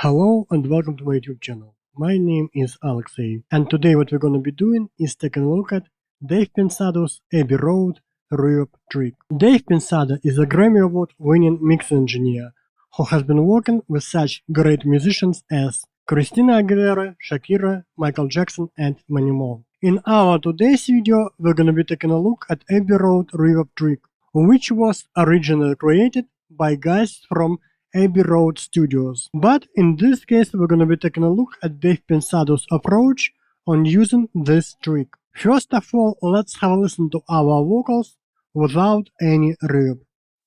Hello and welcome to my YouTube channel. My name is Alexey, and today what we're gonna be doing is taking a look at Dave Pensado's Abbey Road Reverb trick. Dave Pensado is a Grammy Award winning mix engineer who has been working with such great musicians as Christina Aguilera, Shakira, Michael Jackson, and many more. In our today's video, we're gonna be taking a look at Abbey Road Reverb trick, which was originally created by guys from Abbey Road Studios. But in this case, we're gonna be taking a look at Dave Pensado's approach on using this trick. First of all, let's have a listen to our vocals without any reverb.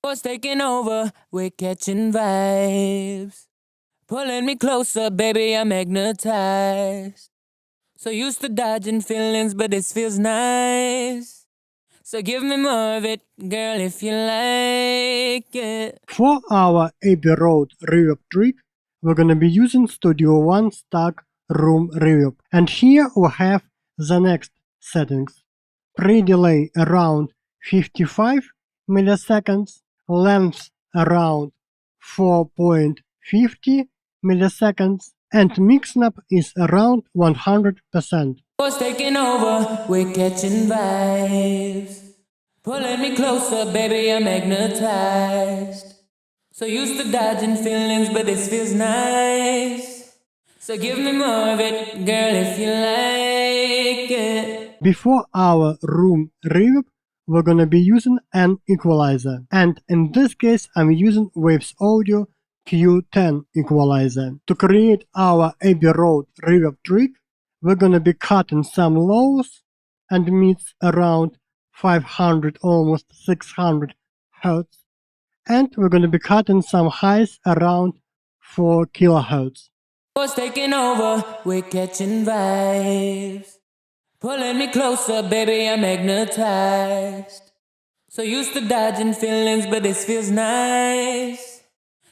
Was taking over, we're catching vibes. Pulling me closer, baby, I'm magnetized. So used to dodging feelings, but this feels nice. So give me more of it, girl, if you like it. For our Abbey Road reverb trick, we're gonna be using Studio One Stack Room Reverb. And here we have the next settings. Pre-delay around 55 milliseconds, length around 4.50 milliseconds, and mix snap is around 100%. Was taking over, we're catching vibes. Pulling me closer, baby, I'm magnetized. So used to dodging feelings, but this feels nice. So give me more of it, girl, if you like it. Before our room reverb, we're gonna be using an equalizer. And in this case, I'm using Waves Audio Q10 equalizer. To create our Abbey Road reverb trick, we're gonna be cutting some lows and mids around 500, almost 600 Hz. And we're gonna be cutting some highs around 4 kHz. Was taking over, we're catching vibes. Pulling me closer, baby, I'm magnetized. So used to dodging feelings, but this feels nice.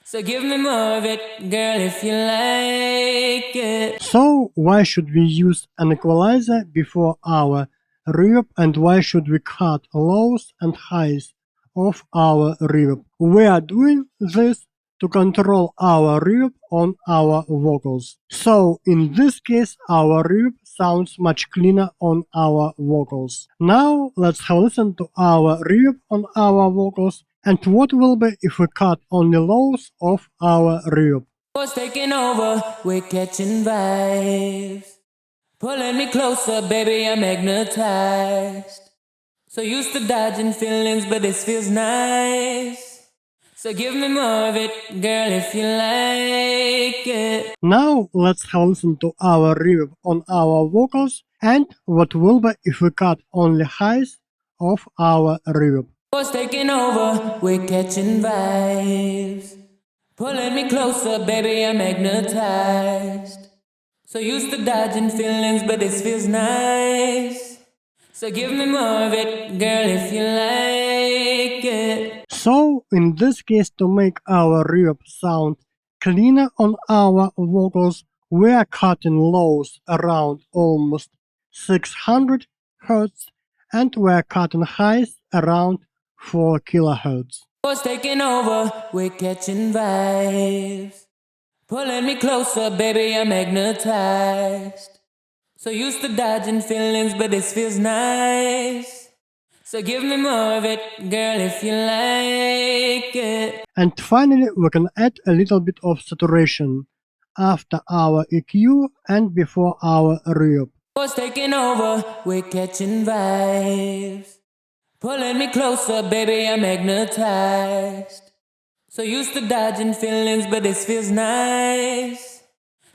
So give me more of it, girl, if you like it. So why should we use an equalizer before our reverb, and why should we cut lows and highs of our reverb? We are doing this to control our reverb on our vocals. So in this case, our reverb sounds much cleaner on our vocals. Now let's have a listen to our reverb on our vocals and what will be if we cut only lows of our reverb. Was taking over, we're catching vibes. Pulling me closer, baby, I'm magnetized. So used to dodging feelings, but this feels nice. So give me more of it, girl, if you like it. Now let's have a listen to our reverb on our vocals and what will be if we cut only highs of our reverb. Was taking over, we're catching vibes. Pulling me closer, baby, I'm magnetized. So used to dodging feelings, but this feels nice. So give me more of it, girl, if you like it. So in this case, to make our reverb sound cleaner on our vocals, we are cutting lows around almost 600 Hz and we are cutting highs around 4 kHz. Was taking over, we're catching vibes. Pulling me closer, baby, I'm magnetized. So used to dodging feelings, but this feels nice. So give me more of it, girl, if you like it. And finally, we can add a little bit of saturation after our EQ and before our reverb. Was taking over, we're catching vibes. Pulling me closer, baby, I'm magnetized. So used to dodging feelings, but this feels nice.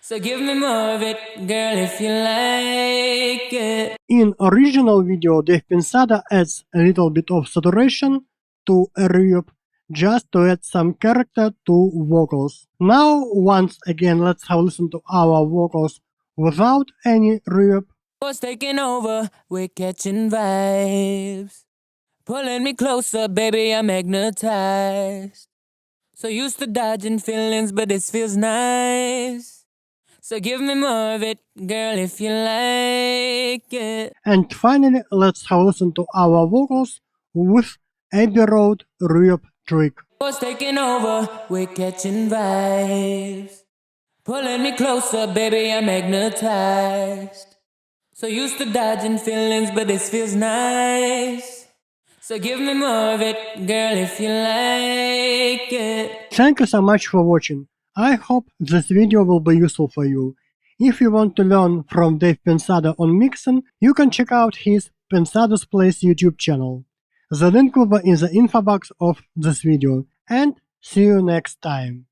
So give me more of it, girl, if you like it. In original video, Dave Pensado adds a little bit of saturation to a reverb just to add some character to vocals. Now, once again, let's have a listen to our vocals without any reverb. Was taking over, we're catching vibes. Pulling me closer, baby, I'm magnetized. So used to dodging feelings, but this feels nice. So give me more of it, girl, if you like it. And finally, let's have a listen to our vocals with Abbey Road reverb trick. Was taking over, we're catching vibes. Pulling me closer, baby, I'm magnetized. So used to dodging feelings, but this feels nice. So give me more of it, girl, if you like it. Thank you so much for watching. I hope this video will be useful for you. If you want to learn from Dave Pensado on mixing, you can check out his Pensado's Place YouTube channel. The link will be in the info box of this video. And see you next time.